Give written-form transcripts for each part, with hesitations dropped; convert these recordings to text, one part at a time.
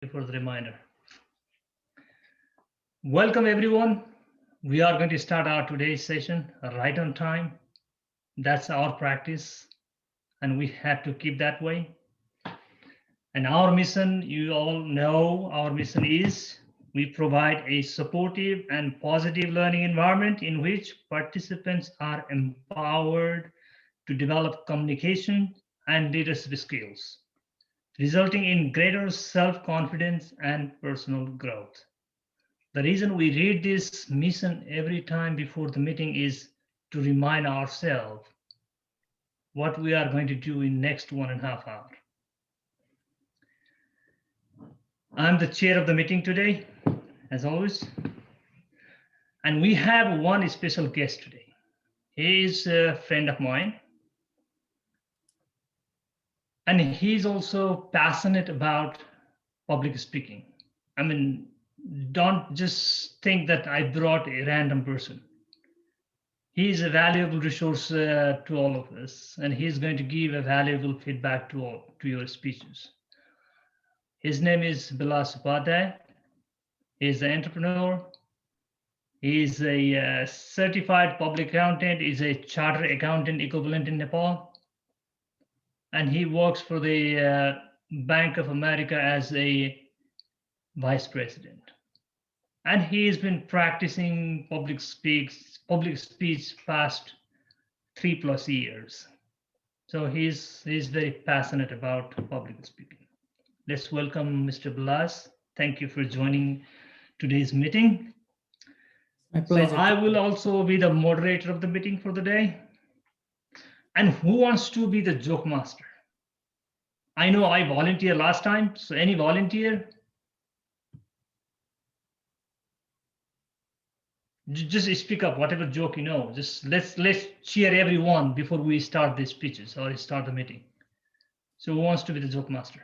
for the reminder. Welcome everyone. We are going to start our today's session right on time. That's our practice, and we have to keep that way. And our mission, you all know, our mission is we provide a supportive and positive learning environment in which participants are empowered to develop communication and leadership skills, resulting in greater self-confidence and personal growth. The reason we read this mission every time before the meeting is to remind ourselves what we are going to do in next 1.5 hours. I'm the chair of the meeting today, as always, and we have one special guest today. He is a friend of mine, and he's also passionate about public speaking. I mean, don't just think that I brought a random person. He is a valuable resource to all of us, and he's going to give a valuable feedback to your speeches. His name is Bilas Upadhyay. He's an entrepreneur. He's a certified public accountant. He's a chartered accountant equivalent in Nepal. And he works for the Bank of America as a vice president. And he's been practicing public speech past 3+ years. So he's very passionate about public speaking. Let's welcome Mr. Bilas. Thank you for joining today's meeting. My pleasure. So I will also be the moderator of the meeting for the day. And who wants to be the joke master? I know I volunteered last time, so any volunteer? Just speak up, whatever joke you know. Just let's cheer everyone before we start the speeches or start the meeting. So who wants to be the joke master?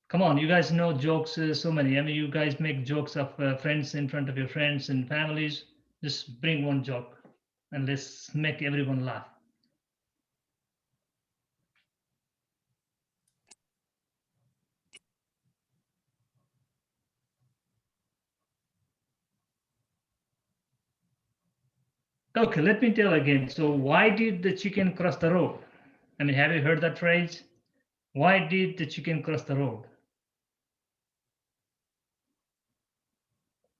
Come on, you guys know jokes, so many. I mean, you guys make jokes of friends in front of your friends and families. Just bring one joke and let's make everyone laugh. Okay, let me tell again. So why did the chicken cross the road? I mean, have you heard that phrase? Why did the chicken cross the road?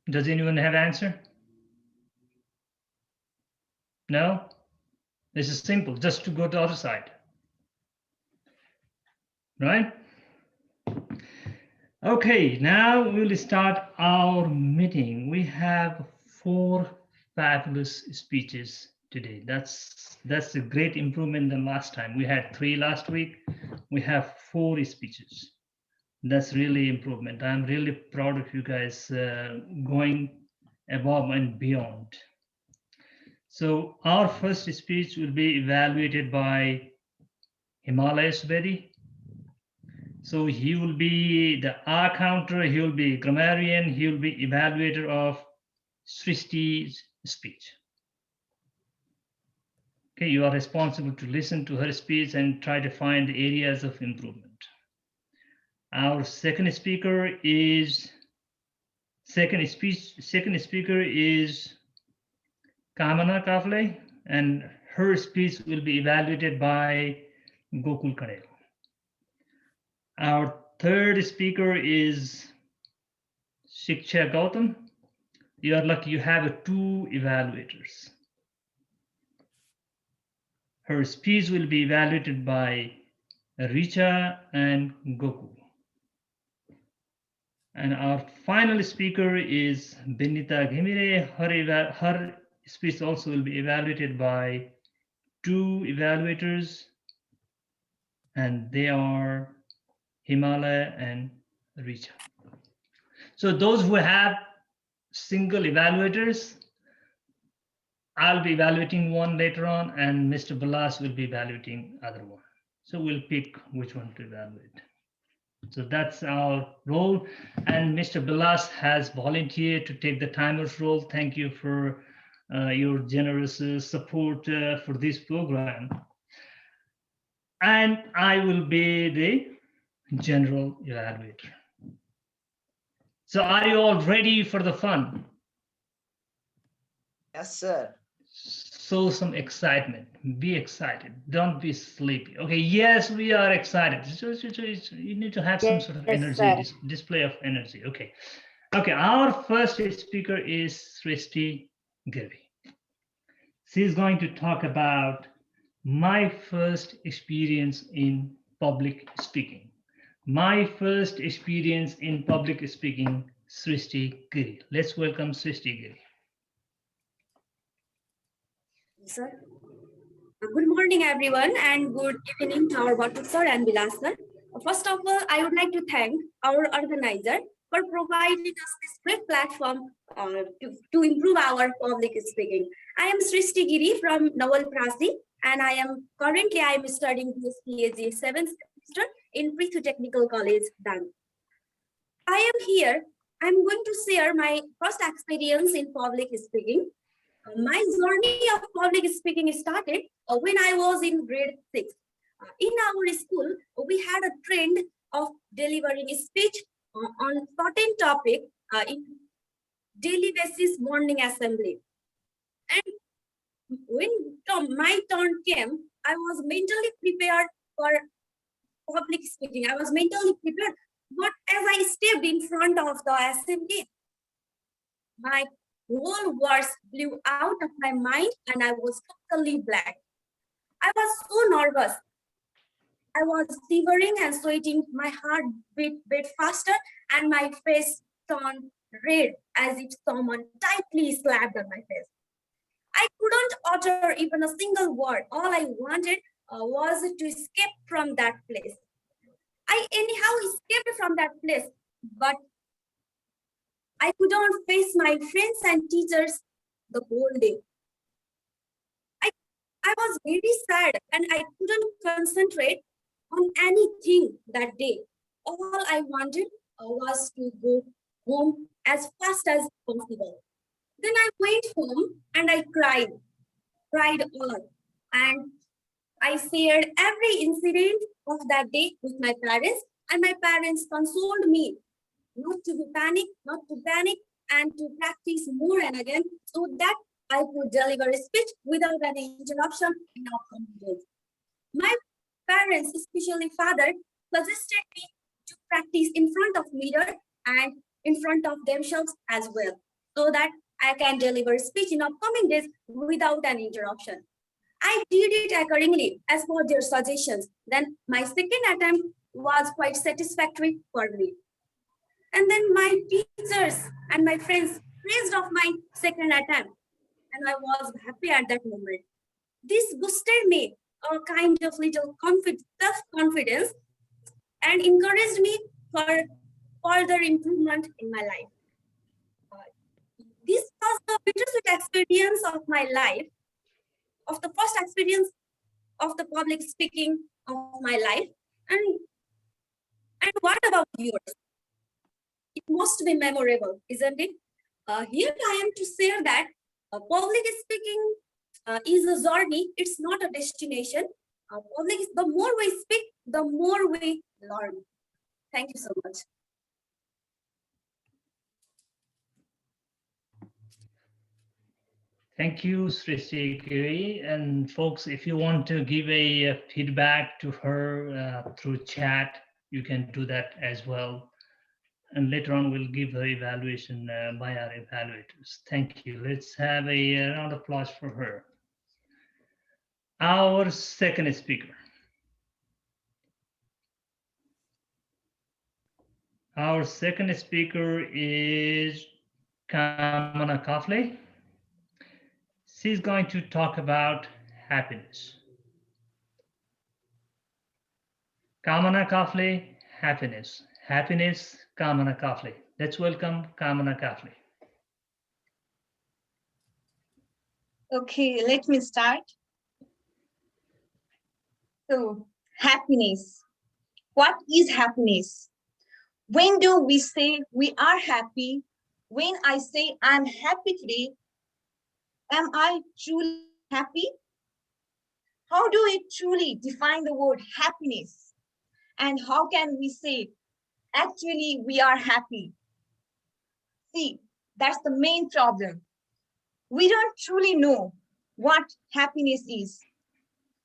Does anyone have an answer? No? This is simple, just to go to the other side. Right? Okay, now we'll start our meeting. We have 4 fabulous speeches today. That's a great improvement than last time. We had 3 last week. We have 4 speeches. That's really improvement. I'm really proud of you guys going above and beyond. So our first speech will be evaluated by Himalaya Subedi. So he will be the R counter, he will be grammarian, he will be evaluator of Srishti's speech. Okay, you are responsible to listen to her speech and try to find areas of improvement. Our second speaker is Kamana Kafle, and her speech will be evaluated by Gokul Kadel. Our third speaker is Shiksha Gautam. You are lucky you have 2 evaluators. Her speech will be evaluated by Richa and Gokul. And our final speaker is Benita Ghimire. Her speech also will be evaluated by 2 evaluators, and they are Himalaya and Richa. So those who have single evaluators, I'll be evaluating one later on, and Mr. Bilas will be evaluating other one. So we'll pick which one to evaluate. So that's our role. And Mr. Bilas has volunteered to take the timer's role. Thank you for your generous support for this program. and I will be the general evaluator. So are you all ready for the fun? Yes, sir. Show some excitement. Be excited. Don't be sleepy. Okay, yes, we are excited. You need to have some sort of Yes, energy, sir. display of energy. Okay. Okay, our first speaker is Srishti Giri. She's going to talk about my first experience in public speaking. My first experience in public speaking, Srishti Giri. Let's welcome Srishti Giri. Sir. Good morning, everyone, and good evening to our Bhatt sir and Vilas sir. First of all, I would like to thank our organizer for providing us this great platform to improve our public speaking. I am Srishti Giri from Nawal Prasi, and I am studying PhD 7th semester in Prithu Technical College, Dan. I am here. I'm going to share my first experience in public speaking. My journey of public speaking started when I was in grade 6. In our school, we had a trend of delivering a speech on certain topic in daily basis morning assembly. And when my turn came, I was mentally prepared for public speaking. I was mentally prepared, but as I stepped in front of the assembly, my whole words blew out of my mind and I was totally blank. I was so nervous. I was shivering and sweating. My heart beat faster and my face turned red as if someone tightly slapped on my face. I couldn't utter even a single word. All I wanted was to escape from that place. I anyhow escaped from that place, but I couldn't face my friends and teachers the whole day. I was very sad and I couldn't concentrate on anything that day. All I wanted was to go home as fast as possible. Then I went home and I cried a lot. And I shared every incident of that day with my parents, and my parents consoled me not to panic, and to practice more and again so that I could deliver a speech without any interruption in upcoming days. My parents, especially father, suggested me to practice in front of mirror and in front of themselves as well, so that I can deliver speech in upcoming days without an interruption. I did it accordingly as per their suggestions. Then my second attempt was quite satisfactory for me. And then my teachers and my friends praised of my second attempt, and I was happy at that moment. This boosted me a kind of little self-confidence and encouraged me for further improvement in my life. This was the bittersweet experience of my life, of the first experience of the public speaking of my life. And what about yours? It must be memorable, isn't it? Here I am to share that public speaking is a journey, it's not a destination. The more we speak, the more we learn. Thank you so much. Thank you, Srishti Giri. And folks, if you want to give a feedback to her through chat, you can do that as well. And later on, we'll give her evaluation by our evaluators. Thank you. Let's have a round of applause for her. Our second speaker. Our second speaker is Kamana Kafle. She's going to talk about happiness. Kamana Kafle, happiness. Happiness, Kamana Kafle. Let's welcome Kamana Kafle. Okay, let me start. So, happiness. What is happiness? When do we say we are happy? When I say I'm happy today, am I truly happy? How do we truly define the word happiness? And how can we say, actually, we are happy? See, that's the main problem. We don't truly know what happiness is.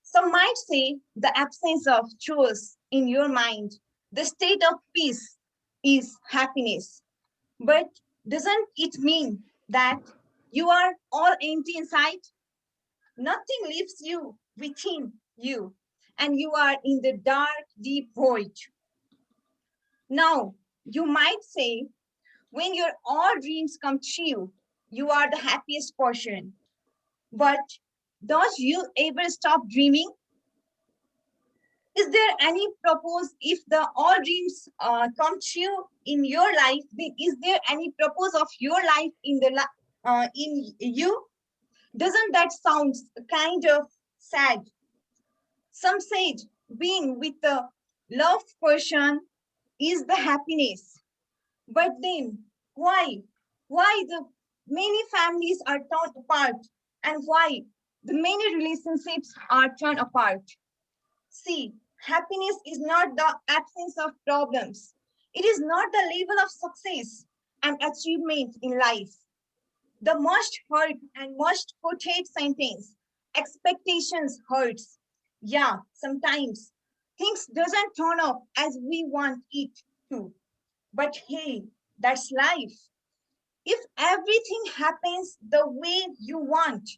Some might say the absence of chores in your mind, the state of peace is happiness. But doesn't it mean that you are all empty inside? Nothing leaves you within you, and you are in the dark, deep void. Now, you might say, when your all dreams come true, you are the happiest person. But don't you ever stop dreaming? Is there any purpose if the all dreams come true in your life? Then is there any purpose of your life in you? Doesn't that sound kind of sad? Some said being with a loved person is the happiness. But then why? Why the many families are torn apart, and why the many relationships are torn apart? See, happiness is not the absence of problems. It is not the level of success and achievement in life. The most heard and most quoted sentence, expectations hurts. Yeah, sometimes things doesn't turn up as we want it to. But hey, that's life. If everything happens the way you want,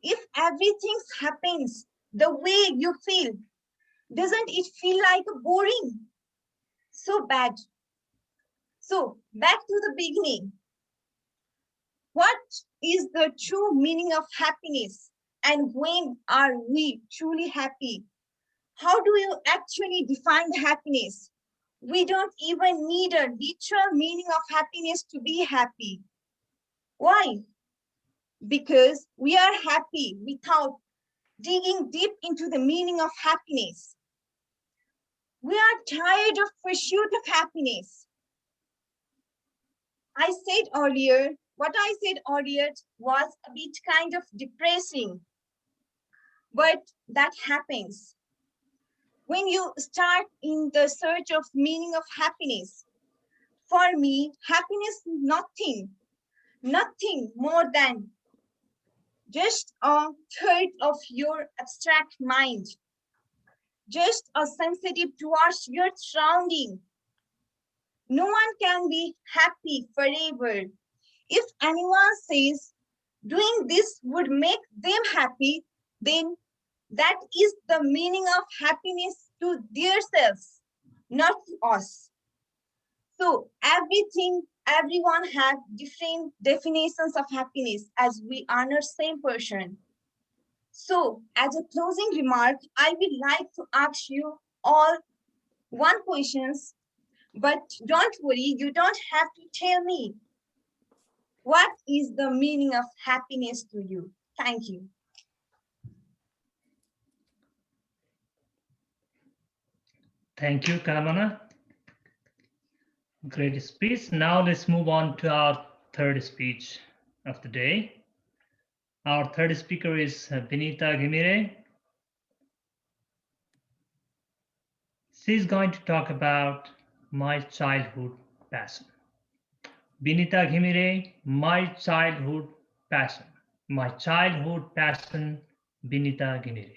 if everything happens the way you feel, doesn't it feel like boring? So bad. So back to the beginning. What is the true meaning of happiness? And when are we truly happy? How do you actually define happiness? We don't even need a literal meaning of happiness to be happy. Why? Because we are happy without digging deep into the meaning of happiness. We are tired of pursuit of happiness. What I said earlier was a bit kind of depressing, but that happens. When you start in the search of meaning of happiness, for me, happiness is nothing more than just a third of your abstract mind, just a sensitive towards your surrounding. No one can be happy forever. If anyone says doing this would make them happy, then that is the meaning of happiness to themselves, not to us. So everyone has different definitions of happiness as we are not same person. So as a closing remark, I would like to ask you all one questions, but don't worry, you don't have to tell me. What is the meaning of happiness to you? Thank you. Thank you, Kamana. Great speech. Now let's move on to our third speech of the day. Our third speaker is Vinita Ghimire. She's going to talk about my childhood passion. Vinita Ghimire, my childhood passion. My childhood passion, Vinita Ghimire.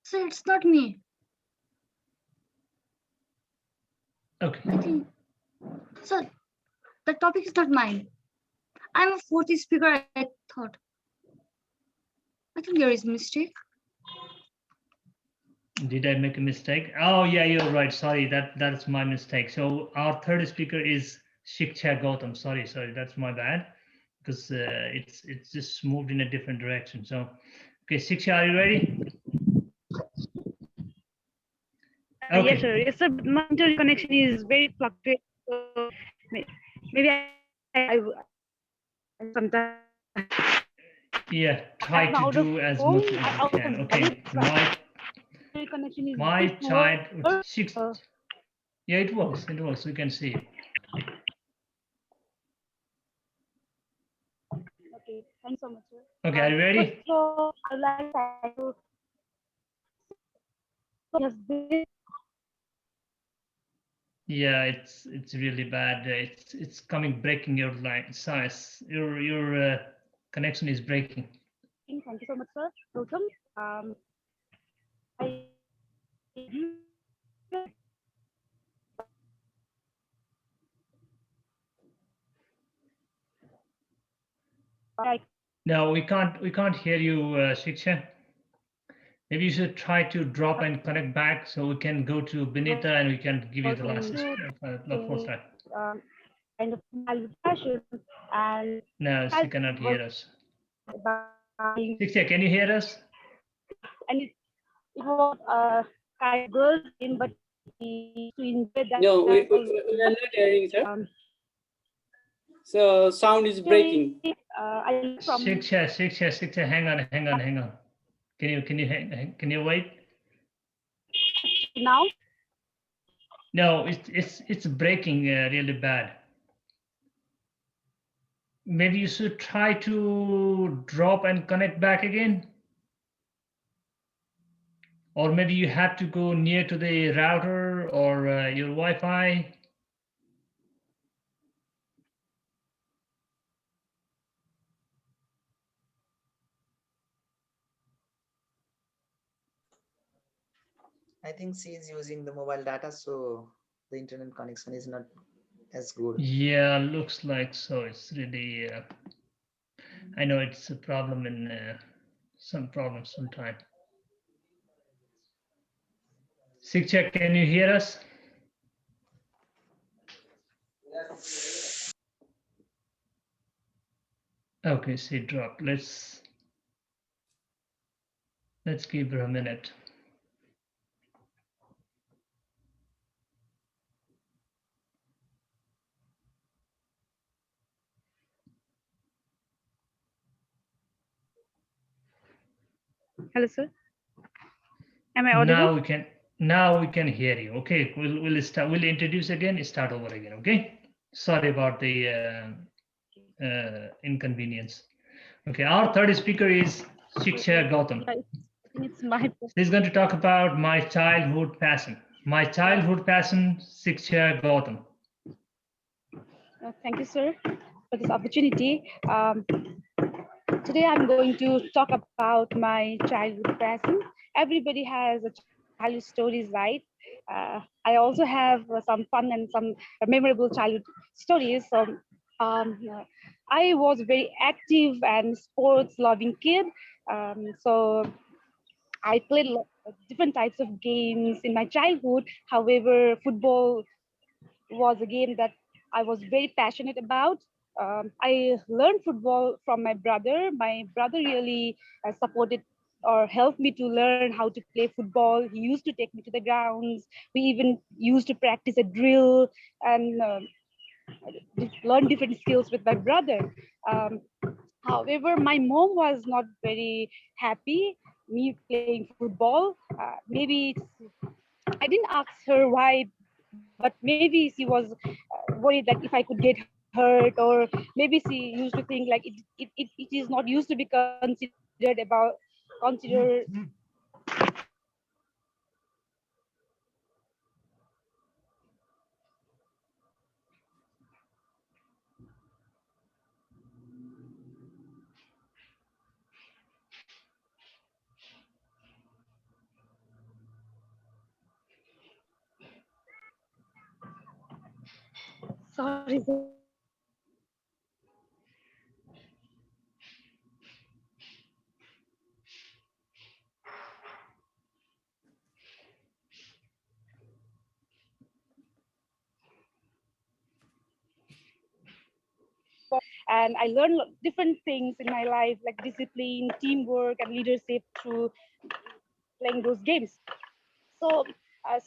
So it's not me. Okay. I think so. The topic is not mine. I'm a fourth speaker. I thought. I think there is a mistake. Did I make a mistake? Oh yeah, you're right. Sorry, that's my mistake. So our third speaker is Shiksha Gautam. Sorry, that's my bad, because it's just moved in a different direction. So, okay, Shiksha, are you ready? Okay. Yes, sir. Yes, sir. My internet connection is very fluctuating. So maybe I sometimes. Yeah, try to do as much as you can. Okay, my child. Yeah, it works. It works. We can see it. Okay, thanks. so much, sir. Okay, are you ready? First of all, I'd like to thank you. Yes, this Yeah, it's really bad. It's coming breaking your line size. Your connection is breaking. thank you so much, sir. Welcome. I I No, we can't hear you, Shiksha. Maybe you should try to drop and connect back so we can go to Benita and we can give you was the last fourth into time. kind of childhood passion, and No, she cannot was hear us. buying, Shiksha, can you hear us? and it was a kind of girl's game, but we to enjoy that. No, That was we are not hearing, sir. um, So sound is breaking. I learned from Shiksha, hang on. Can you wait? now. No, it's breaking really bad. Maybe you should try to drop and connect back again. Or maybe you have to go near to the router or your Wi-Fi. I think she is using the mobile data, so the internet connection is not as good. Yeah, looks like so. It's really, I know it's a problem in some problems sometime. Shiksha, can you hear us? Okay, she dropped. Let's give her a minute. Hello, sir. Am I audible? Now we can hear you. Okay, we'll start. We'll introduce again. Start over again. Okay. Sorry about the inconvenience. Okay, our third speaker is Shiksha Gautam. I think it's my. He's going to talk about my childhood passion. My childhood passion, Shiksha Gautam. Thank you, sir, for this opportunity. Today I'm going to talk about my childhood passion. Everybody has a childhood stories, right? I also have some fun and some memorable childhood stories. So I was a very active and sports-loving kid. So I played different types of games in my childhood. However, football was a game that I was very passionate about. I learned football from my brother. My brother really supported or helped me to learn how to play football. He used to take me to the grounds. We even used to practice a drill and learn different skills with my brother. However, my mom was not very happy me playing football. Maybe I didn't ask her why, but maybe she was worried that if I could get hurt, or maybe she used to think like it is not used to be considered about consider. Sorry, sir. And I learned different things in my life, like discipline, teamwork, and leadership through playing those games. So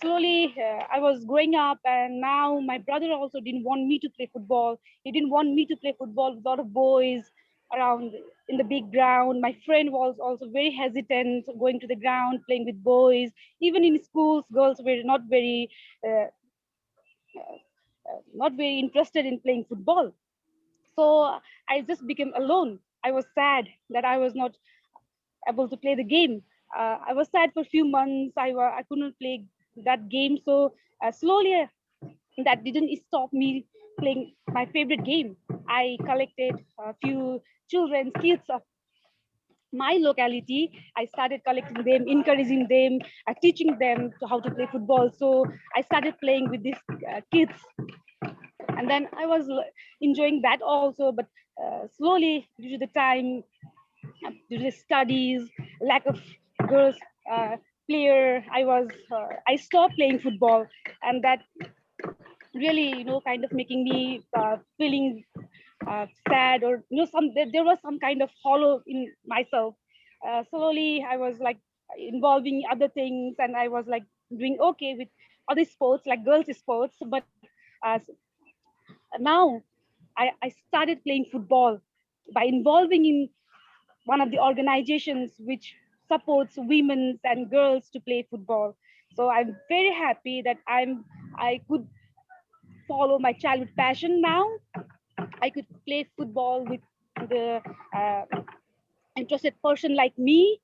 slowly I was growing up, and now my brother also didn't want me to play football. He didn't want me to play football with a lot of boys around in the big ground. My friend was also very hesitant going to the ground, playing with boys. Even in schools, girls were uh, not very interested in playing football. So I just became alone. I was sad that I was not able to play the game. I was sad for a few months. I couldn't play that game. So slowly, that didn't stop me playing my favorite game. I collected a few children's kids of my locality. I started collecting them, encouraging them, teaching them how to play football. So I started playing with these kids, and then I was enjoying that also. But slowly, due to the time, due to the studies, lack of girls player, I stopped playing football, and that really, kind of making me feeling sad, or there was some kind of hollow in myself. Slowly I was like involving other things, and I was like doing okay with other sports like girls sports. But now I started playing football by involving in one of the organizations which supports women and girls to play football. So I'm very happy that I could follow my childhood passion now. I could play football with the uh, interested person like me.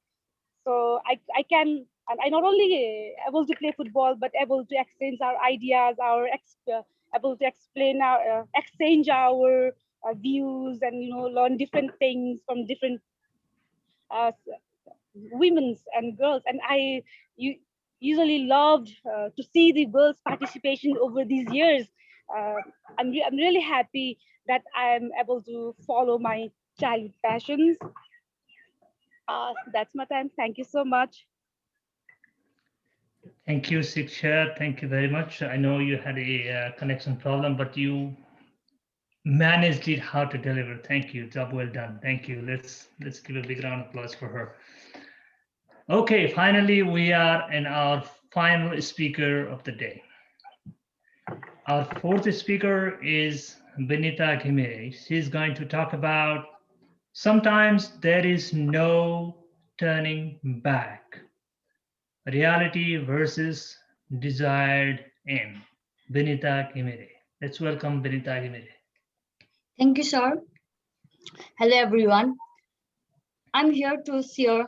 So I can, and I not only able to play football, but able to exchange our ideas, able to explain exchange our views, and learn different things from different uh, women's and girls. And usually loved to see the girls participation over these years. uh, I'm really happy that I'm able to follow my childhood passions. That's my time. Thank you so much. Thank you, Siksha. Thank you very much. I know you had a connection problem, but you managed it how to deliver. Thank you. Job well done. Thank you. Let's give a big round of applause for her. Okay, finally we are in our final speaker of the day. Our fourth speaker is Benita Ghimire. She's going to talk about sometimes there is no turning back. Reality versus desired aim. Benita Ghimire. Let's welcome Benita Ghimire. Thank you, sir. Hello, everyone. I'm here to share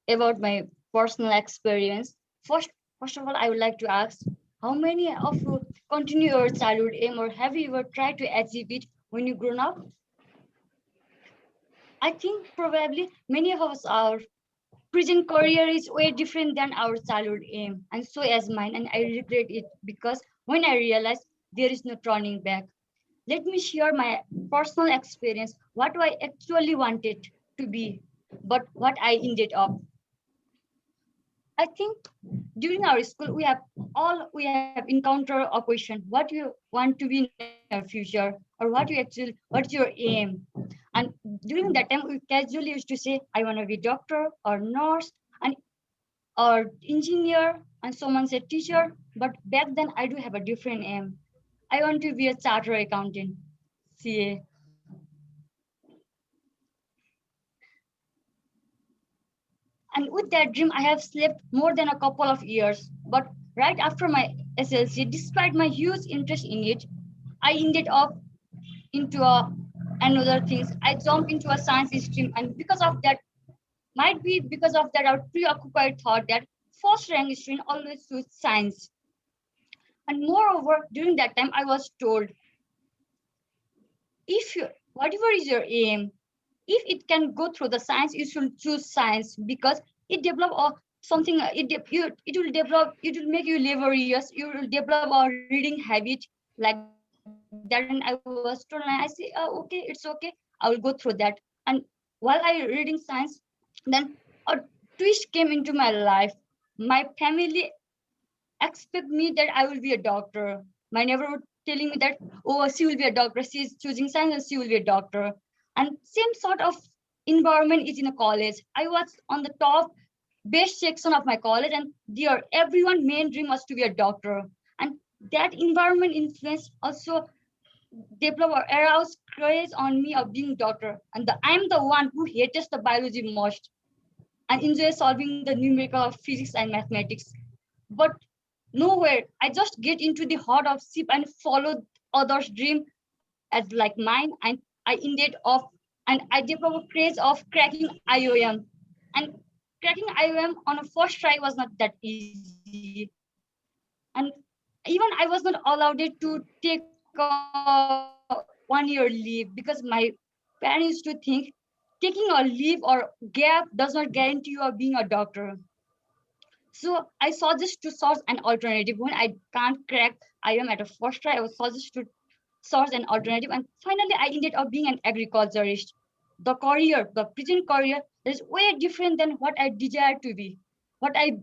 about my personal experience. First of all, I would like to ask, how many of you continue your childhood aim, or have you ever tried to achieve it when you grown up? I think probably many of us, our present career is way different than our childhood aim, and so as mine, and I regret it because when I realized there is no turning back. Let me share my personal experience, what I actually wanted to be, but what I ended up. I think during our school, we have encountered a question: what you want to be in your future, or what's your aim? And during that time, we casually used to say, I want to be doctor or nurse and or engineer, and someone said teacher. But back then, I do have a different aim. I want to be a chartered accountant, CA. And with that dream, I have slept more than a couple of years. But right after my SLC, despite my huge interest in it, I ended up into another things. I jumped into a science stream, and because of that, might be because of that, our preoccupied thought that first rank student always choose science. And moreover, during that time, I was told, if you whatever is your aim, if it can go through the science, you should choose science because it develop or something. It will develop. It will make you laborious. You will develop a reading habit like that. And I was told, and I say, okay, it's okay. I will go through that. And while I reading science, then a twist came into my life. My family expect me that I will be a doctor. My neighbor would telling me that, oh, she will be a doctor. She is choosing science and she will be a doctor. And same sort of environment is in a college. I was on the top best section of my college, and there everyone main dream was to be a doctor. And that environment influence also develop or arouse craze on me of being doctor. And I'm the one who hates the biology most and enjoys solving the numerical of physics and mathematics. But nowhere, I just get into the heart of ship and follow others' dream as like mine, and I ended up and I developed a craze of cracking IOM. And cracking IOM on a first try was not that easy. And even I was not allowed it to take a 1 year leave because my parents used to think taking a leave or gap does not guarantee you are being a doctor. So I suggest to source an alternative. When I can't crack IOM at a first try, I would suggest to source an alternative. And finally, I ended up being an agriculturist. The career, the present career, is way different than what I desire to be, what I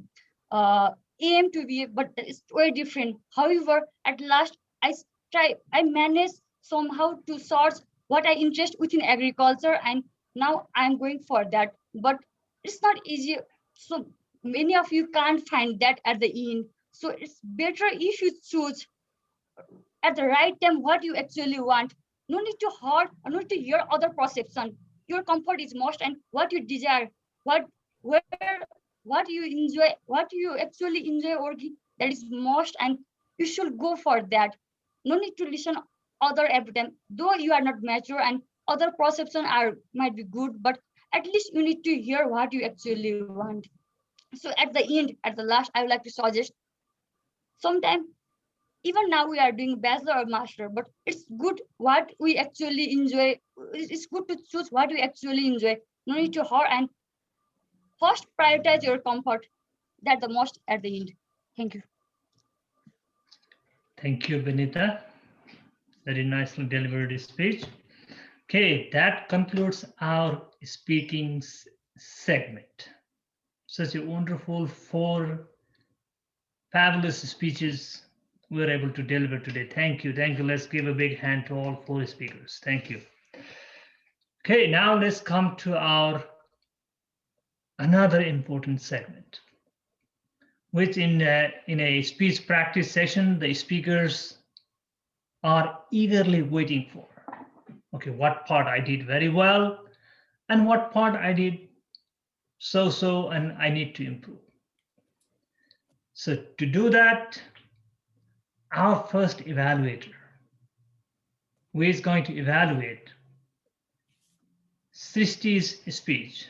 uh, aim to be, but it's way different. However, at last, I managed somehow to source what I interest within agriculture, and now I'm going for that. But it's not easy. So many of you can't find that at the end. So it's better if you choose at the right time what you actually want. No need to hurt or no need to hear other perception. Your comfort is most, and what you desire, what where what you enjoy, what you actually enjoy working, that is most, and you should go for that. No need to listen other every time. Though you are not mature and other perception are might be good, but at least you need to hear what you actually want. So at the end, at the last, I would like to suggest sometime even now we are doing bachelor or master, but it's good what we actually enjoy. It's good to choose what we actually enjoy. No need to hurry, and first prioritize your comfort. That's the most at the end. Thank you. Thank you, Benita. Very nicely delivered speech. Okay, that concludes our speaking segment. Such a wonderful four fabulous speeches we were able to deliver today. Thank you. Thank you. Let's give a big hand to all four speakers. Thank you. Okay, now let's come to our another important segment, which in a speech practice session, the speakers are eagerly waiting for. Okay, what part I did very well and what part I did so and I need to improve. So to do that, our first evaluator, who is going to evaluate Srishti's speech,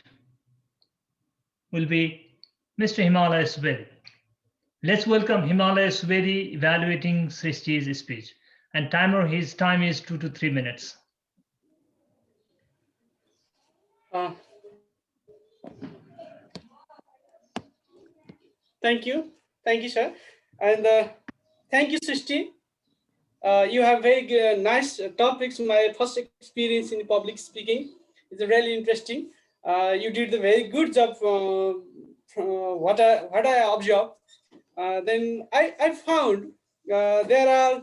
will be Mr. Himalaya Subedi. Let's welcome Himalaya Subedi evaluating Srishti's speech. And timer, his time is 2 to 3 minutes. Uh, Thank you. Thank you, sir. And thank you, Srishti. You have very nice topics. My first experience in public speaking is really interesting. You did a very good job from what I observed. Then I found there are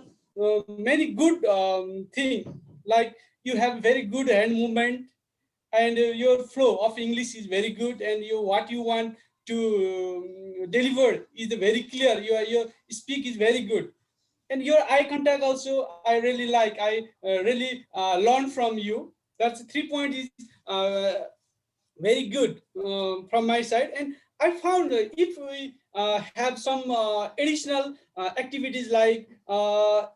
many good things, like you have very good hand movement, and your flow of English is very good, and what you want to deliver is very clear. Your speak is very good, and your eye contact also I really like. I really learn from you. That's 3 point is very good from my side. And I found if we have some additional activities like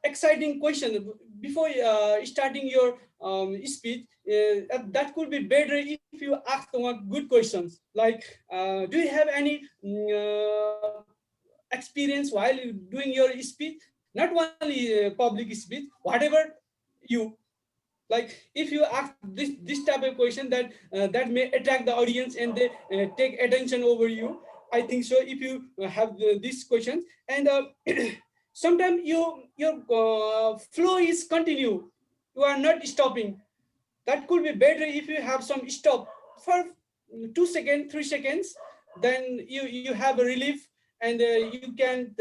exciting question before starting your speech, that could be better if you ask one good questions like, do you have any experience while you doing your speech? Not only public speech, whatever you like. If you ask this type of question, that may attract the audience and they take attention over you. I think so. If you have these questions, and sometimes your flow is continue, you are not stopping. That could be better if you have some stop for 2 seconds, 3 seconds. Then you have a relief, and you can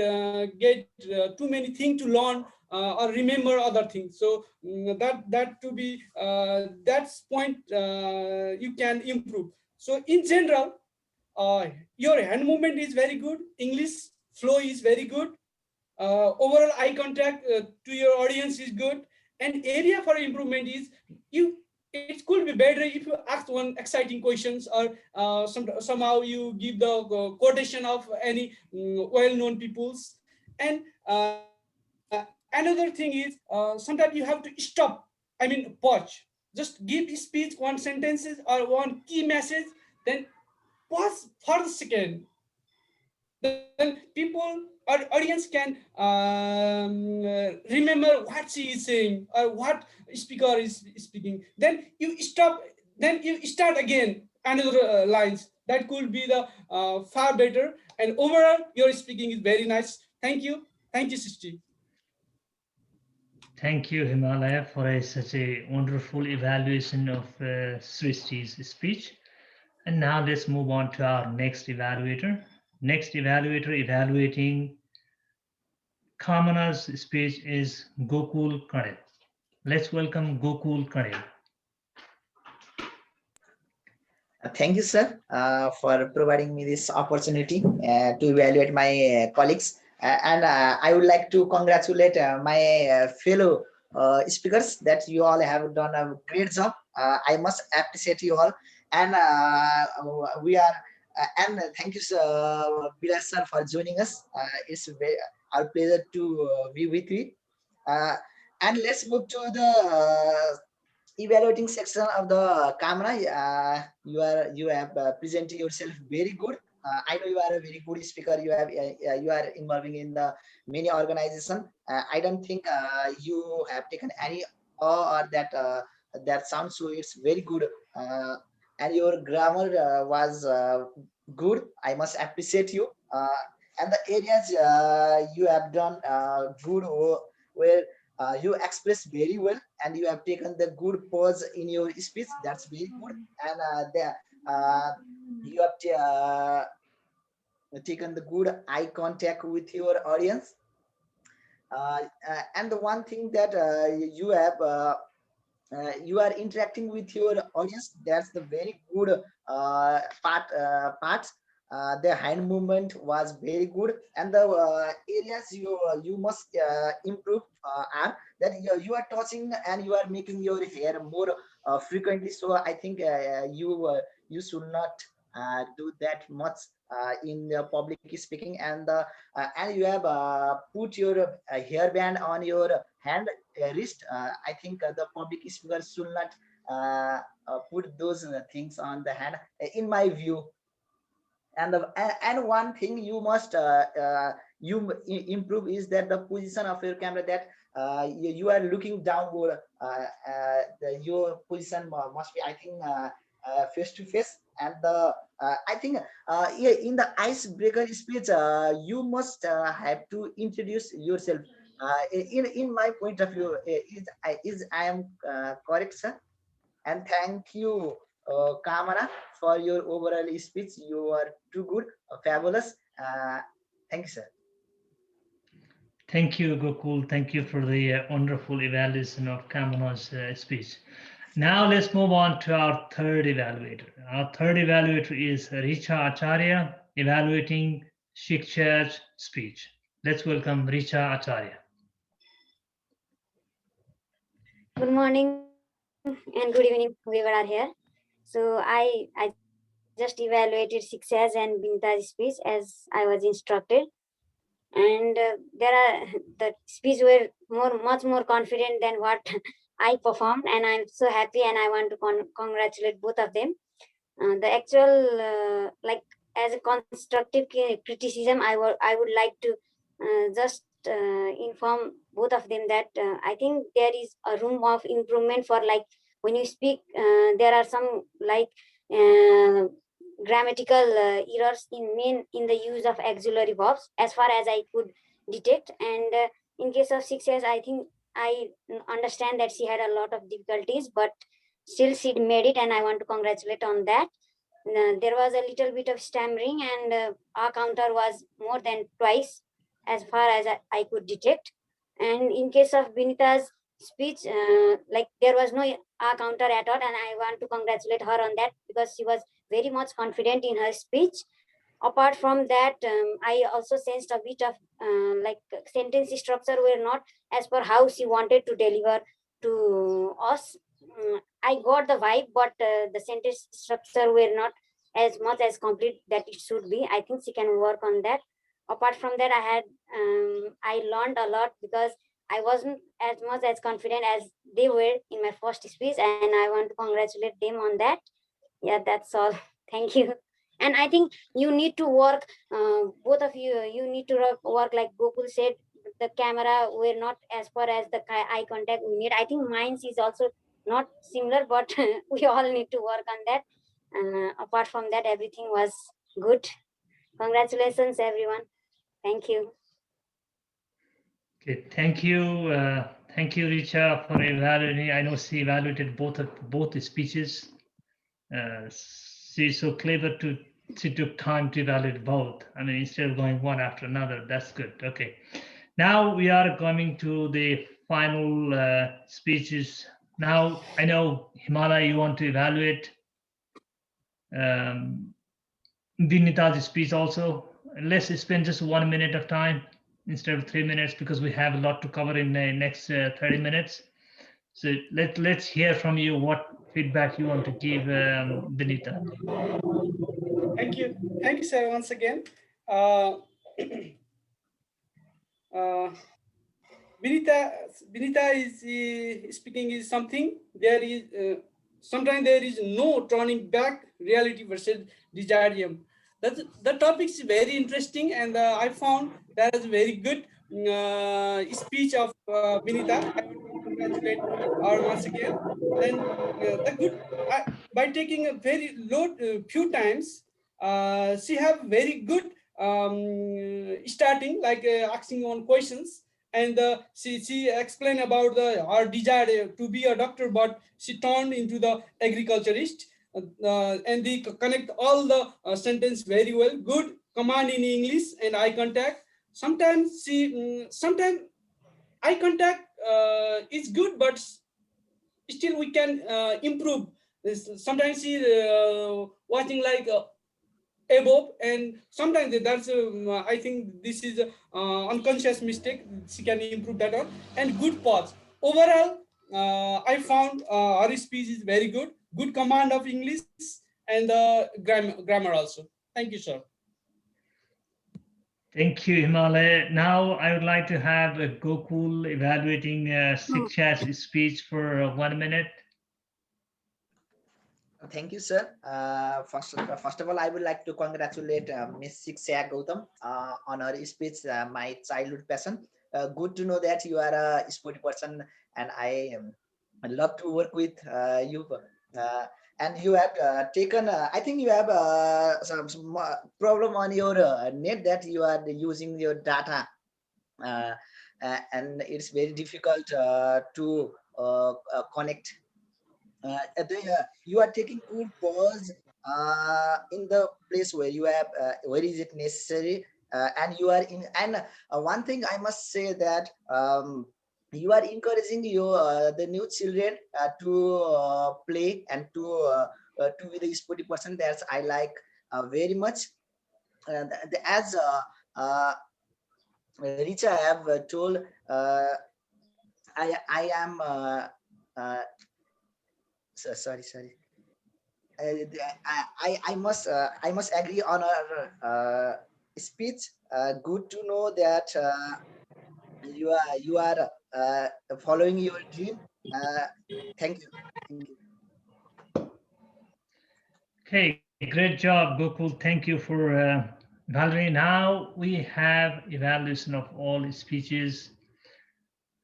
get too many things to learn or remember other things. So that to be that's point you can improve. So in general, your hand movement is very good, English flow is very good, overall eye contact to your audience is good, and area for improvement is you. It could be better if you ask one exciting questions, or somehow you give the quotation of any well-known peoples. And another thing is sometimes you have to stop. I mean, pause. just give speech one sentences or one key message, then pause for the second. Then people or audience can remember what she is saying or what speaker is speaking. Then you stop. Then you start again another lines. That could be the far better. And overall, your speaking is very nice. Thank you. Thank you, Sisti. Thank you, Himalaya, for such a wonderful evaluation of Srishti's speech. And now let's move on to our next evaluator. Next evaluator evaluating Kamana's speech is Gokul Kanel. Let's welcome Gokul Kanel. Thank you, sir, for providing me this opportunity to evaluate my colleagues. And I would like to congratulate my fellow speakers that you all have done a great job. I must appreciate you all. And we are, and thank you, Bilas sir, for joining us. It's very, our pleasure to be with you. Uh, and let's move to the evaluating section of the camera. You have presented yourself very good. I know you are a very good speaker. You are involving in the many organization. I don't think you have taken any or that sounds so it's very good. And your grammar was good. I must appreciate you. And the areas you have done good where you express very well and you have taken the good pause in your speech. That's very good. And you have taken the good eye contact with your audience. And the one thing that you are interacting with your audience. That's the very good part. The hand movement was very good, and the areas you must improve are that you are touching and you are making your hair more frequently. So I think you should not do that much in the public speaking, and you have put your hairband on your hand wrist. I think the public speakers should not put those things on the hand, in my view. And one thing you must improve is that the position of your camera, that you are looking downward. Your position must be, I think, face to face. And the I think yeah, in the icebreaker speech, you must have to introduce yourself. In my point of view, is I am correct, sir? And thank you, Kamana, for your overall speech. You are too good, fabulous. Thank you, sir. Thank you, Gokul. Thank you for the wonderful evaluation of Kamana's speech. Now let's move on to our third evaluator. Our third evaluator is Richa Acharya, evaluating Shiksha's speech. Let's welcome Richa Acharya. Good morning and good evening, whoever are here. So I just evaluated Shiksha's and Binta's speech as I was instructed, and there are the speech were much more confident than what I performed, and I'm so happy, and I want to congratulate both of them. The actual like as a constructive criticism, I would like to just inform both of them that I think there is a room of improvement for, like, when you speak, there are some like grammatical errors in the use of auxiliary verbs, as far as I could detect. And in case of 6 years, I think I understand that she had a lot of difficulties, but still she made it, and I want to congratulate on that. There was a little bit of stammering, and our counter was more than twice, as far as I could detect. And in case of Binita's speech, like, there was no R counter at all, and I want to congratulate her on that, because she was very much confident in her speech. Apart from that, I also sensed a bit of like sentence structure were not as per how she wanted to deliver to us. I got the vibe, but the sentence structure were not as much as complete that it should be. I think she can work on that. Apart from that, I learned a lot, because I wasn't as much as confident as they were in my first speech, and I want to congratulate them on that. Yeah, that's all. Thank you. And I think you need to work, both of you, you need to work like Gokul said, the camera were not as far as the eye contact we need. I think mine is also not similar, but we all need to work on that. Apart from that, everything was good. Congratulations, everyone. Thank you. Okay, thank you, Richa, for evaluating. I know she evaluated both the speeches. She's so clever to she took time to evaluate both. I mean, instead of going one after another, that's good. Okay, now we are coming to the final speeches. Now I know Himalaya, you want to evaluate Vinita's speech also. Let's spend just 1 minute of time instead of 3 minutes because we have a lot to cover in the next 30 minutes. So let's hear from you what feedback you want to give Vinita. Thank you, sir, once again. Uh, uh, Vinita is speaking is something. There is sometimes there is no turning back. Reality versus desire. The topic is very interesting, and I found that is very good speech of Vinita. I want to congratulate her once again. And the good by taking a very low few times, she have very good starting like asking on questions, and she explained about her desire to be a doctor, but she turned into the agriculturist, and they connect all the sentence very well. Good command in English and eye contact. Sometimes sometimes eye contact is good, but still we can improve. Sometimes she watching like above, and sometimes that's I think this is unconscious mistake. She can improve that one. And good pause overall. I found her speech is very good command of English, and grammar also. Thank you, sir. Thank you, Himalaya. Now I would like to have Gokul evaluating Shiksha's speech for 1 minute. Thank you, sir. First of all, I would like to congratulate Miss Shiksha Gautam on her speech, My Childhood Passion. Good to know that you are a sporty person, and I love to work with you. And you have taken, I think you have some problem on your net that you are using your data, and it's very difficult to connect. You are taking good pause in the place where you have where is it necessary, and you are in. And one thing I must say that you are encouraging your the new children to play and to be the sporty person. That's I like very much. As Richa have told, I am sorry. I must agree on our speech. Good to know that you are following your dream. Thank you. Thank you. Okay, great job, Gokul. Thank you for Valerie. Now we have evaluation of all speeches.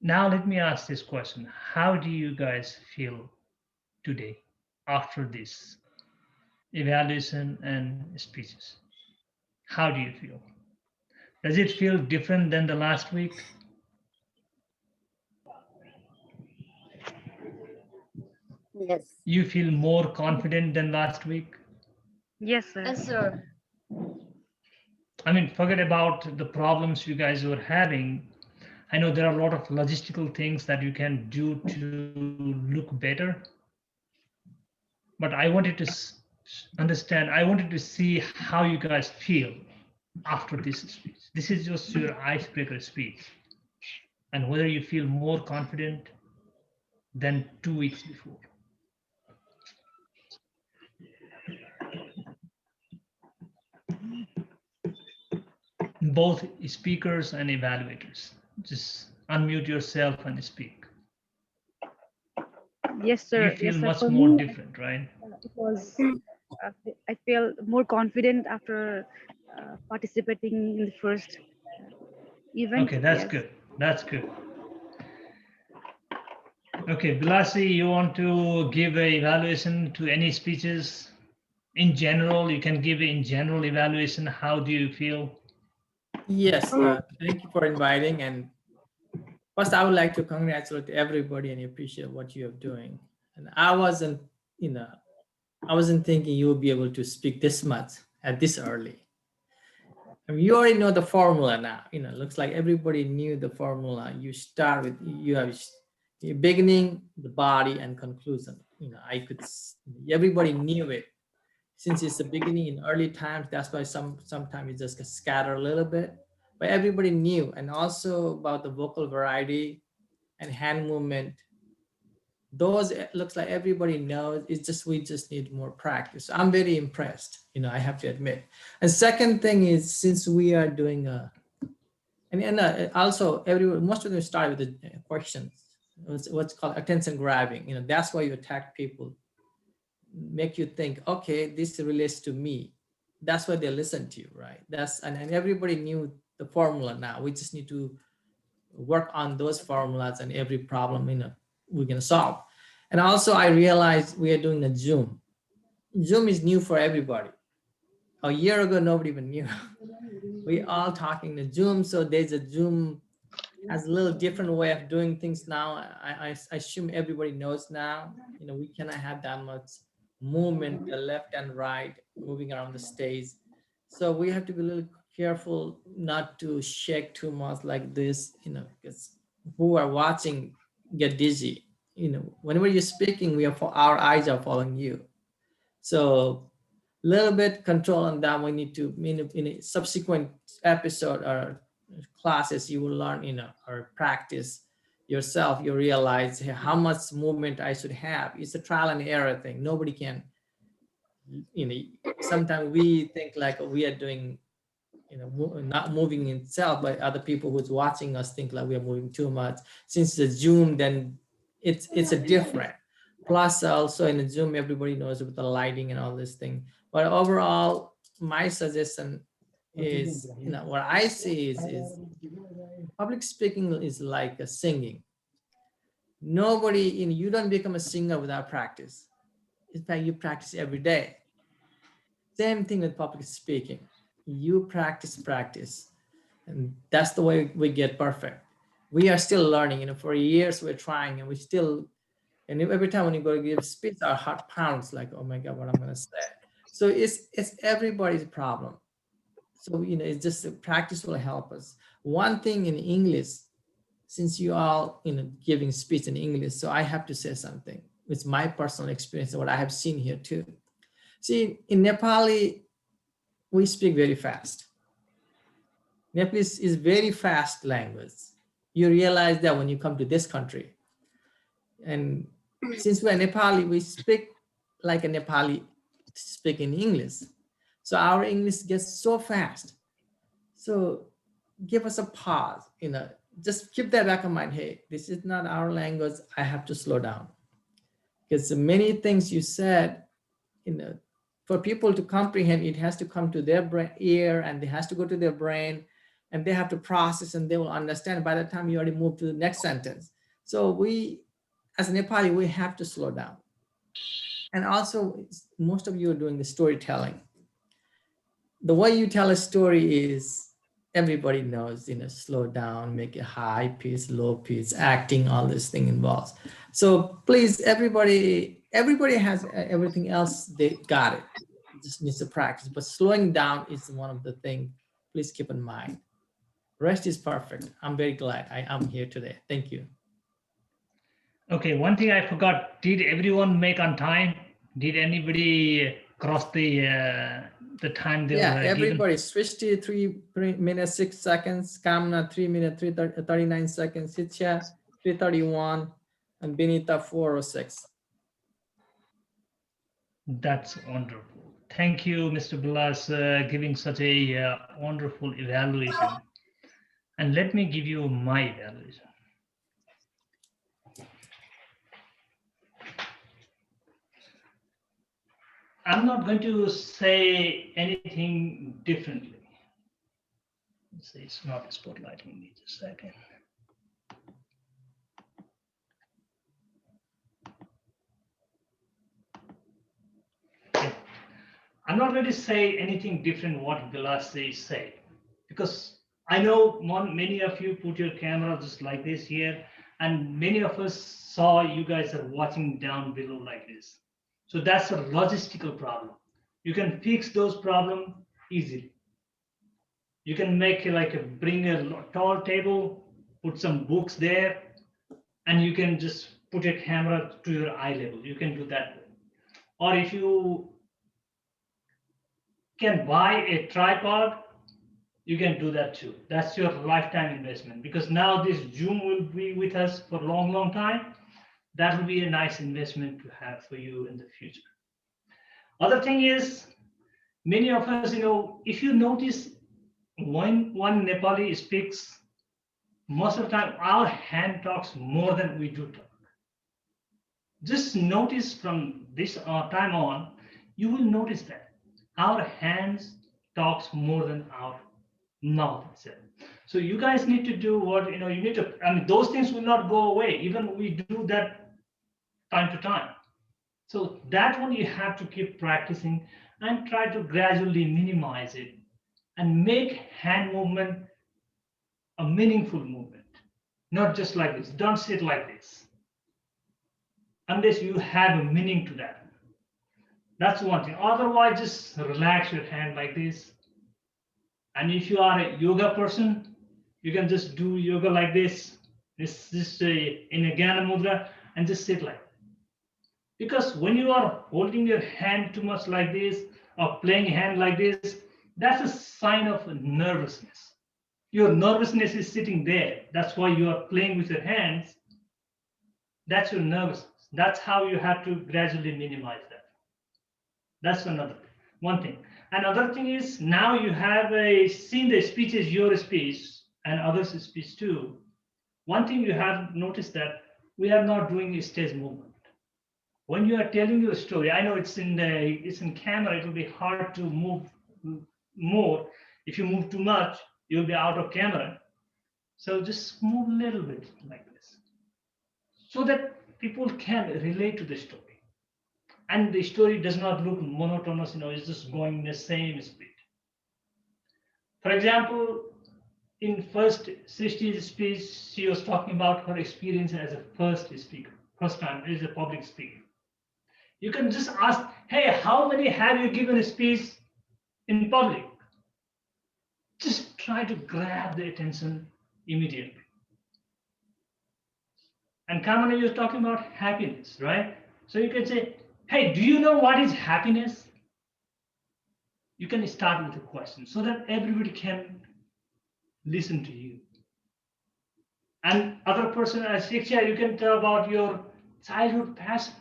Now let me ask this question. How do you guys feel today after this evaluation and speeches? How do you feel? Does it feel different than the last week? Yes. You feel more confident than last week? Yes, sir. Yes, sir. I mean, forget about the problems you guys were having. I know there are a lot of logistical things that you can do to look better, but I wanted to understand, I wanted to see how you guys feel after this speech. This is just your icebreaker speech, and whether you feel more confident than 2 weeks before. Both speakers and evaluators. Just unmute yourself and speak. Yes, sir. You Yes, feel sir. much For more me, different, right? it was. I feel more confident after participating in the first event. Okay, that's Yes. good. That's good. Okay, Bilasi, you want to give a evaluation to any speeches? In general, you can give in general evaluation. How do you feel? Yes, thank you for inviting. And first, I would like to congratulate everybody and appreciate what you are doing. And I wasn't, you know, I wasn't thinking you would be able to speak this much at this early. I mean, you already know the formula now. Looks like everybody knew the formula. You start with you have your beginning, the body, and conclusion. Everybody knew it since it's the beginning in early times. That's why sometimes it just gets scattered a little bit. But everybody knew, and also about the vocal variety and hand movement. Those it looks like everybody knows. It's just we just need more practice. I'm very impressed. I have to admit. And second thing is since we are doing also everyone most of them start with the questions. What's called attention grabbing. That's why you attack people, make you think, okay, this relates to me. That's why they listen to you, right? And everybody knew the formula now. We just need to work on those formulas and every problem we're gonna solve. And also I realized we are doing a Zoom. Zoom is new for everybody. A year ago, nobody even knew. We all talking to Zoom, so there's a Zoom has a little different way of doing things now. I assume everybody knows now. We cannot have that much movement, left and right, moving around the stage. So we have to be a little careful not to shake too much like this, because who are watching get dizzy. Whenever you're speaking, our eyes are following you. So little bit control on that. We need to in a subsequent episode or classes you will learn or practice yourself. You realize how much movement I should have. It's a trial and error thing. Nobody can sometimes we think like we are doing not moving itself, but other people who's watching us think like we are moving too much. Since the Zoom, then it's a different. Plus also in the Zoom, everybody knows about the lighting and all this thing. But overall, my suggestion is, what I see is public speaking is like a singing. Nobody, you don't become a singer without practice. In fact, you practice every day. Same thing with public speaking. You practice, and that's the way we get perfect. We are still learning. For years we're trying, and we still. And every time when you go to give speech, our heart pounds like, oh my God, what I'm gonna say. So it's everybody's problem. So it's just the practice will help us. One thing in English, since you all giving speech in English, so I have to say something. It's my personal experience, what I have seen here too. See, in Nepali, we speak very fast. Nepalese is very fast language. You realize that when you come to this country. And since we're Nepali, we speak like a Nepali speak in English. So our English gets so fast. So give us a pause, just keep that back in mind. Hey, this is not our language. I have to slow down. Because many things you said, for people to comprehend, it has to come to their ear and it has to go to their brain and they have to process and they will understand by the time you already move to the next sentence. So we, as a Nepali, we have to slow down. And also, most of you are doing the storytelling. The way you tell a story is everybody knows, slow down, make it high pitch, low pitch, acting, all this thing involves. So please, everybody has everything else, they got it. It just needs to practice, but slowing down is one of the things, please keep in mind. Rest is perfect. I'm very glad I am here today. Thank you. Okay, one thing I forgot. Did everyone make on time? Did anybody cross the time they were everybody. given? Srishti 3 minutes 6 seconds, Kamna 3 minutes 39 seconds, Sitya 3:31, and Benita 4:06. That's wonderful. Thank you, Mr. Bilas, giving such a wonderful evaluation. And let me give you my evaluation. I'm not going to say anything differently. Let's see, it's not spotlighting me. Just a second. Okay. I'm not going to say anything different what Vilas say, because I know many of you put your camera just like this here, and many of us saw you guys are watching down below like this. So that's a logistical problem. You can fix those problems easily. You can make bring a tall table, put some books there, and you can just put a camera to your eye level. You can do that. Or if you can buy a tripod, you can do that too. That's your lifetime investment, because now this Zoom will be with us for a long, long time. That will be a nice investment to have for you in the future. Other thing is, many of us, if you notice, when one Nepali speaks, most of the time our hand talks more than we do talk. Just notice from this time on, you will notice that our hands talks more than our mouth itself. So you guys need to do what, you need to, I mean, those things will not go away. Even we do that time to time. So that one you have to keep practicing and try to gradually minimize it and make hand movement a meaningful movement, not just like this. Don't sit like this unless you have a meaning to that. That's one thing. Otherwise, just relax your hand like this. And if you are a yoga person, you can just do yoga like this. This in a Jnana Mudra, and just sit like that. Because when you are holding your hand too much like this or playing hand like this, that's a sign of nervousness. Your nervousness is sitting there. That's why you are playing with your hands. That's your nervousness. That's how you have to gradually minimize that. That's one thing. Another thing is, now you have seen the speech as your speech and others' speech too. One thing you have noticed that we are not doing a stage movement. When you are telling your story, I know it's in camera, it will be hard to move more. If you move too much, you'll be out of camera. So just move a little bit like this, so that people can relate to the story. And the story does not look monotonous, it's just going in the same speed. For example, in first Srishti's speech, she was talking about her experience as a first time as a public speaker. You can just ask, hey, how many have you given a speech in public? Just try to grab the attention immediately. And Kamana, you're talking about happiness, right? So you can say, hey, do you know what is happiness? You can start with a question so that everybody can listen to you. And other person as Shiksha, you can tell about your childhood passion.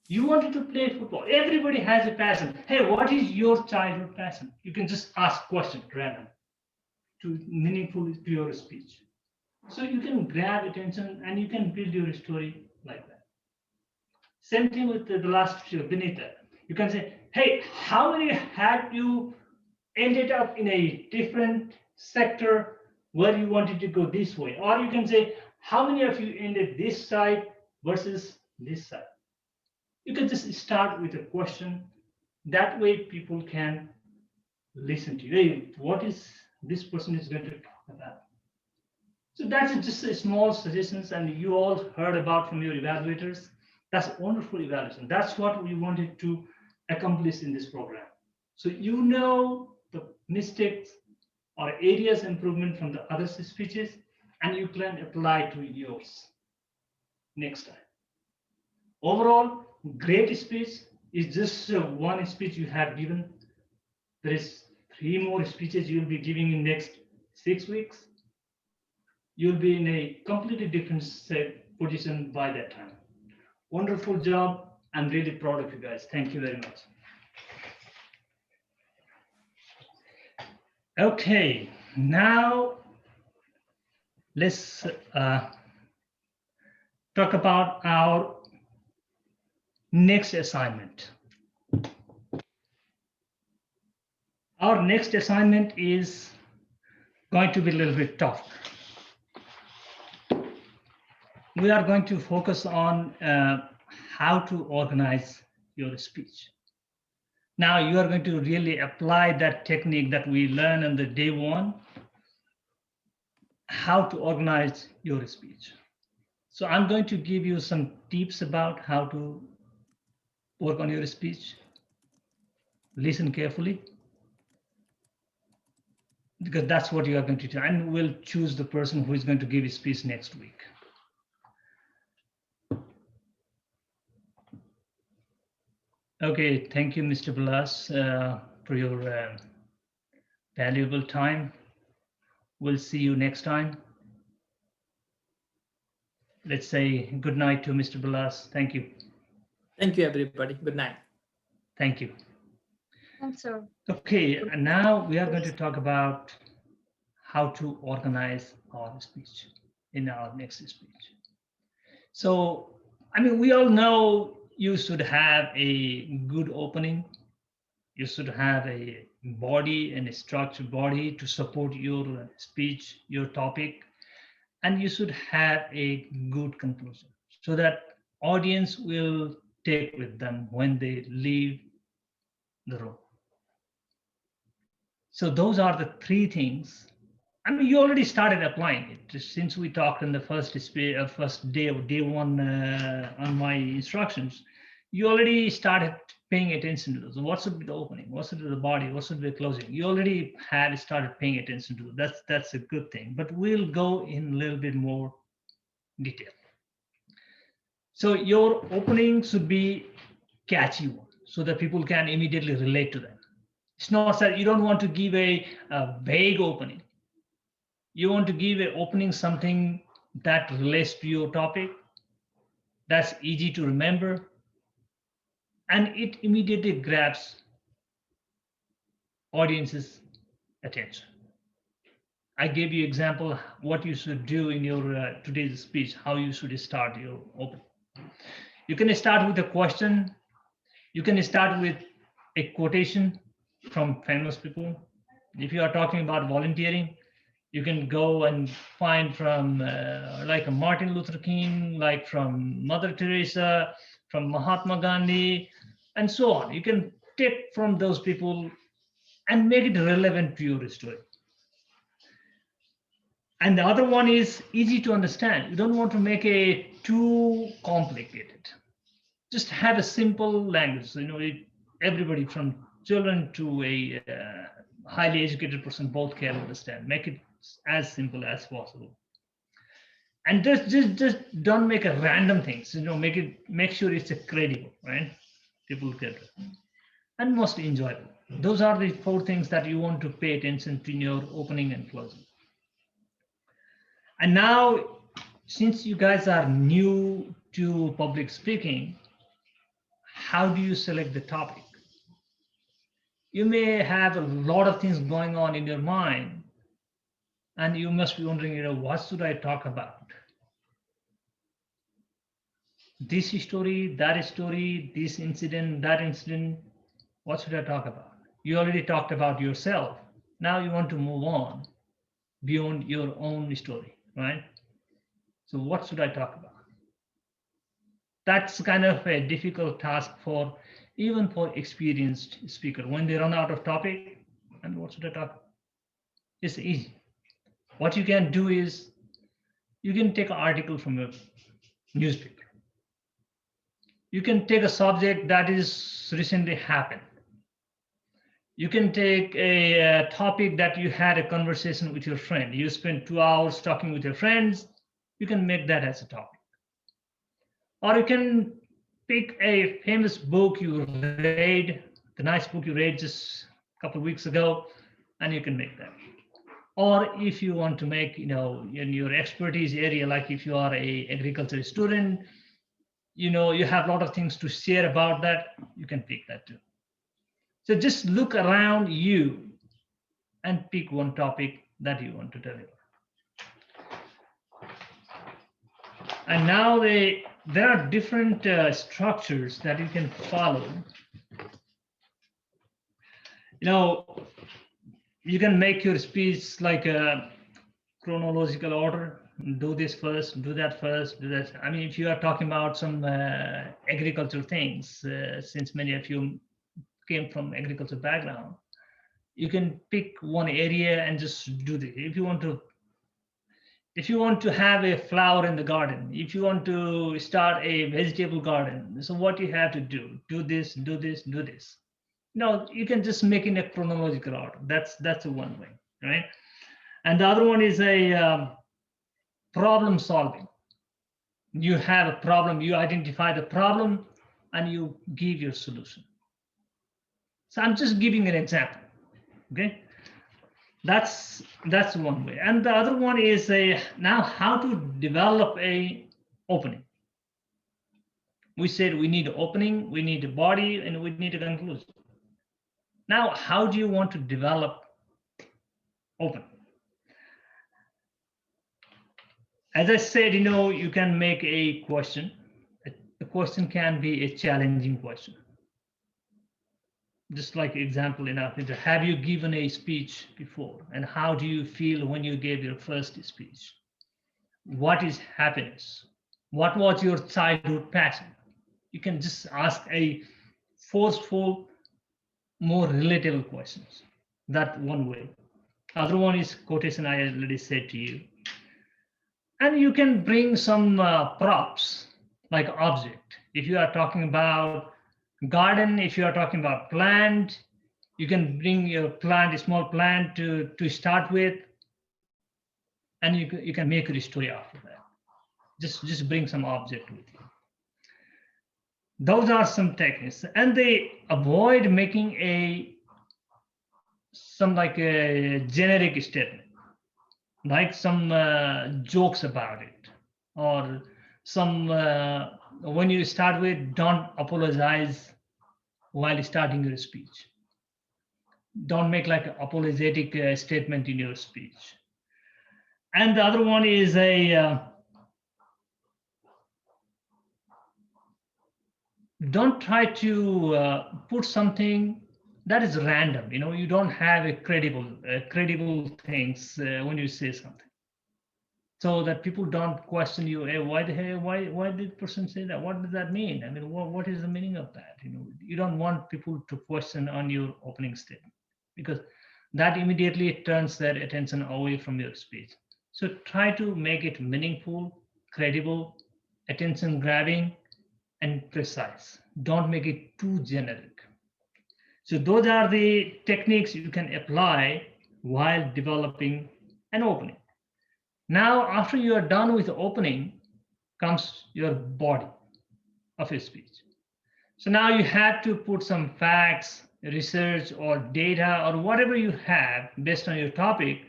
You wanted to play football. Everybody has a passion. Hey, what is your childhood passion? You can just ask questions random to meaningful to your speech. So you can grab attention and you can build your story like that. Same thing with the last Benita. You can say, hey, how many have you ended up in a different sector where you wanted to go this way? Or you can say, how many of you ended this side versus this side? You can just start with a question. That way people can listen to you. Hey, what is this person is going to talk about? So that's just a small suggestions, and you all heard about from your evaluators. That's wonderful evaluation. That's what we wanted to accomplish in this program. So you know the mistakes or areas improvement from the other speeches, and you can apply to yours next time. Overall, great speech is just one speech you have given. There is 3 more speeches you'll be giving in next 6 weeks. You'll be in a completely different position by that time. Wonderful job. I'm really proud of you guys. Thank you very much. Okay, now let's talk about our next assignment. Our next assignment is going to be a little bit tough. We are going to focus on how to organize your speech. Now you are going to really apply that technique that we learned on the day one, how to organize your speech. So I'm going to give you some tips about how to work on your speech. Listen carefully, because that's what you are going to do. And we'll choose the person who is going to give his speech next week. Okay, thank you, Mr. Blas, for your valuable time. We'll see you next time. Let's say good night to Mr. Blas. Thank you. Thank you, everybody. Good night. Thank you. Thanks, sir. Okay, and now we are going to talk about how to organize our speech in our next speech. So, I mean, we all know you should have a good opening. You should have a body and a structured body to support your speech, your topic, and you should have a good conclusion so that audience will take with them when they leave the room. So those are the three things. I mean, you already started applying it since we talked in the first day of day one on my instructions. You already started paying attention to those. What should be the opening? What should be the body? What should be the closing? You already had started paying attention to it. That's a good thing. But we'll go in a little bit more detail. So your opening should be catchy one, so that people can immediately relate to them. It's not that you don't want to give a vague opening. You want to give an opening something that relates to your topic, that's easy to remember, and it immediately grabs audience's attention. I gave you example what you should do in your today's speech, how you should start your opening. You can start with a question. You can start with a quotation from famous people. If you are talking about volunteering, you can go and find from like a Martin Luther King, like from Mother Teresa, from Mahatma Gandhi, and so on. You can take from those people and make it relevant to your story. And the other one is easy to understand. You don't want to make it too complicated. Just have a simple language. You know, everybody from children to a highly educated person both can understand. Make it as simple as possible. And just don't make a random things. You know, make sure it's a credible, right? People get it. And most enjoyable. Those are the four things that you want to pay attention to in your opening and closing. And now, since you guys are new to public speaking, how do you select the topic? You may have a lot of things going on in your mind, and you must be wondering, you know, what should I talk about? This story, this incident, that incident, what should I talk about? You already talked about yourself. Now you want to move on beyond your own story, right? So what should I talk about? That's kind of a difficult task for even for experienced speaker. When they run out of topic, and what should I talk about? It's easy. What you can do is you can take an article from a newspaper. You can take a subject that is recently happened. You can take a topic that you had a conversation with your friend. You spent 2 hours talking with your friends. You can make that as a topic. Or you can pick a famous book you read, the nice book you read just a couple of weeks ago, and you can make that. Or if you want to make, you know, in your expertise area, like if you are a agriculture student, you know, you have a lot of things to share about that, you can pick that too. So just look around you and pick one topic that you want to deliver. And now there are different structures that you can follow. You know, you can make your speech like a chronological order. Do this first, do that first, do that. I mean, if you are talking about some agricultural things, since many of you came from agricultural background, you can pick one area and just do this. If you want to have a flower in the garden, if you want to start a vegetable garden, so what you have to do this, do this, do this. No, you can just make in a chronological order. That's one way, right? And the other one is a problem solving. You have a problem, you identify the problem, and you give your solution. So I'm just giving an example, okay? That's one way. And the other one is now how to develop a opening. We said we need opening, we need a body, and we need a conclusion. Now, how do you want to develop opening? As I said, you can make a question. The question can be a challenging question. Just like example in Africa, have you given a speech before? And how do you feel when you gave your first speech? What is happiness? What was your childhood passion? You can just ask a forceful, more relatable questions. That one way. Other one is quotation, I already said to you. And you can bring some props like object. If you are talking about garden, if you are talking about plant, you can bring your plant, a small plant to start with, and you can make a story after that. Just bring some object with you. Those are some techniques, and they avoid making some like a generic statement, like some jokes about it, or some when you start with, don't apologize while starting your speech. Don't make like an apologetic statement in your speech. And the other one is don't try to put something that is random. You don't have a credible things when you say something, so that people don't question you. Hey, why did the person say that? What does that mean? I mean, what is the meaning of that? You don't want people to question on your opening statement, because that immediately turns their attention away from your speech. So try to make it meaningful, credible, attention grabbing, and precise. Don't make it too generic. So those are the techniques you can apply while developing an opening. Now, after you are done with the opening, comes your body of your speech. So now you have to put some facts, research, or data, or whatever you have based on your topic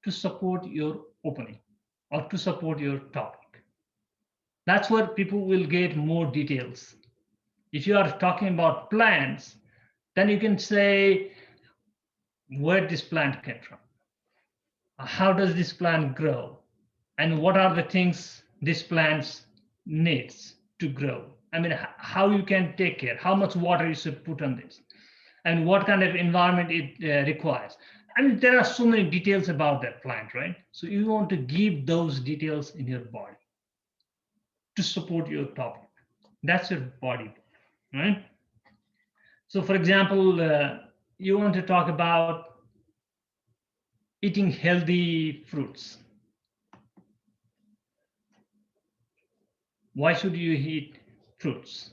to support your opening or to support your topic. That's where people will get more details. If you are talking about plants, then you can say where this plant came from. How does this plant grow? And what are the things this plant needs to grow? I mean, how you can take care, how much water you should put on this, and what kind of environment it requires. I mean, there are so many details about that plant, right? So you want to give those details in your body to support your topic. That's your body, right? So for example, you want to talk about eating healthy fruits. Why should you eat fruits?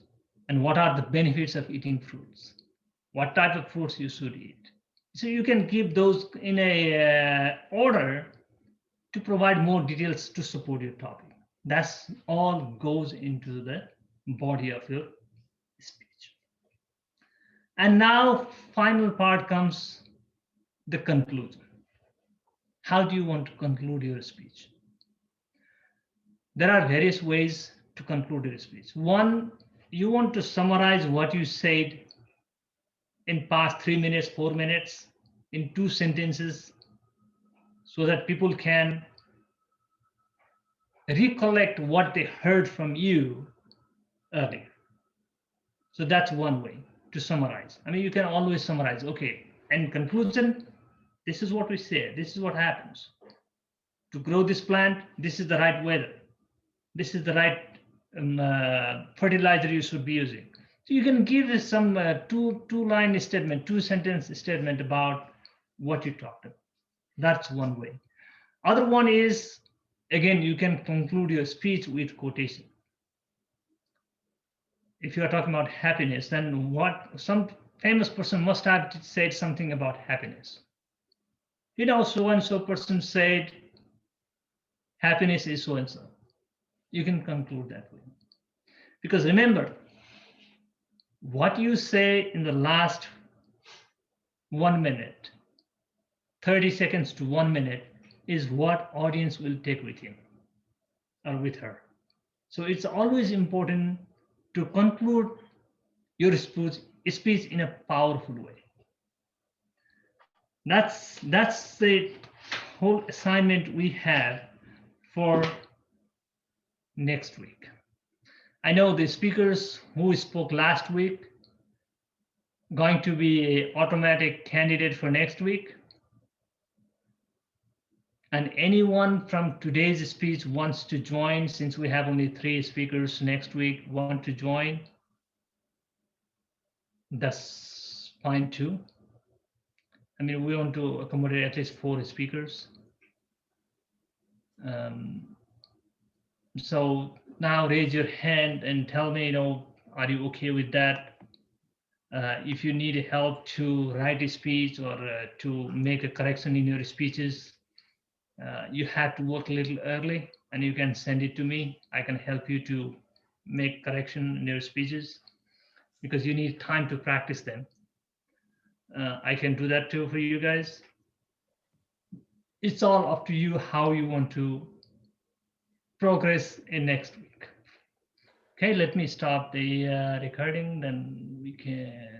And what are the benefits of eating fruits? What type of fruits you should eat? So you can give those in a order to provide more details to support your topic. That's all goes into the body of your speech. And now final part comes the conclusion. How do you want to conclude your speech? There are various ways to conclude your speech. One, you want to summarize what you said in past 3 minutes, 4 minutes, in 2 sentences, so that people can recollect what they heard from you earlier. So that's one way to summarize. I mean, you can always summarize. Okay, In conclusion, this is what we say. This is what happens. To grow this plant, this is the right weather. This is the right fertilizer you should be using. So you can give us some two-line statement, two-sentence statement about what you talked about. That's one way. Other one is, again, you can conclude your speech with quotation. If you are talking about happiness, then what some famous person must have said something about happiness. You know, so and so person said happiness is so and so. You can conclude that way. Because remember, what you say in the last 1 minute, 30 seconds to 1 minute is what audience will take with him or with her. So it's always important to conclude your speech in a powerful way. That's the whole assignment we have for next week. I know the speakers who spoke last week going to be an automatic candidate for next week. And anyone from today's speech wants to join, since we have only 3 speakers next week, want to join, that's fine too. I mean, we want to accommodate at least 4 speakers. So now raise your hand and tell me, are you okay with that? If you need help to write a speech or to make a correction in your speeches, you have to work a little early and you can send it to me. I can help you to make correction in your speeches because you need time to practice them. I can do that too for you guys. It's all up to you how you want to progress in next week. Okay, let me stop the recording, then we can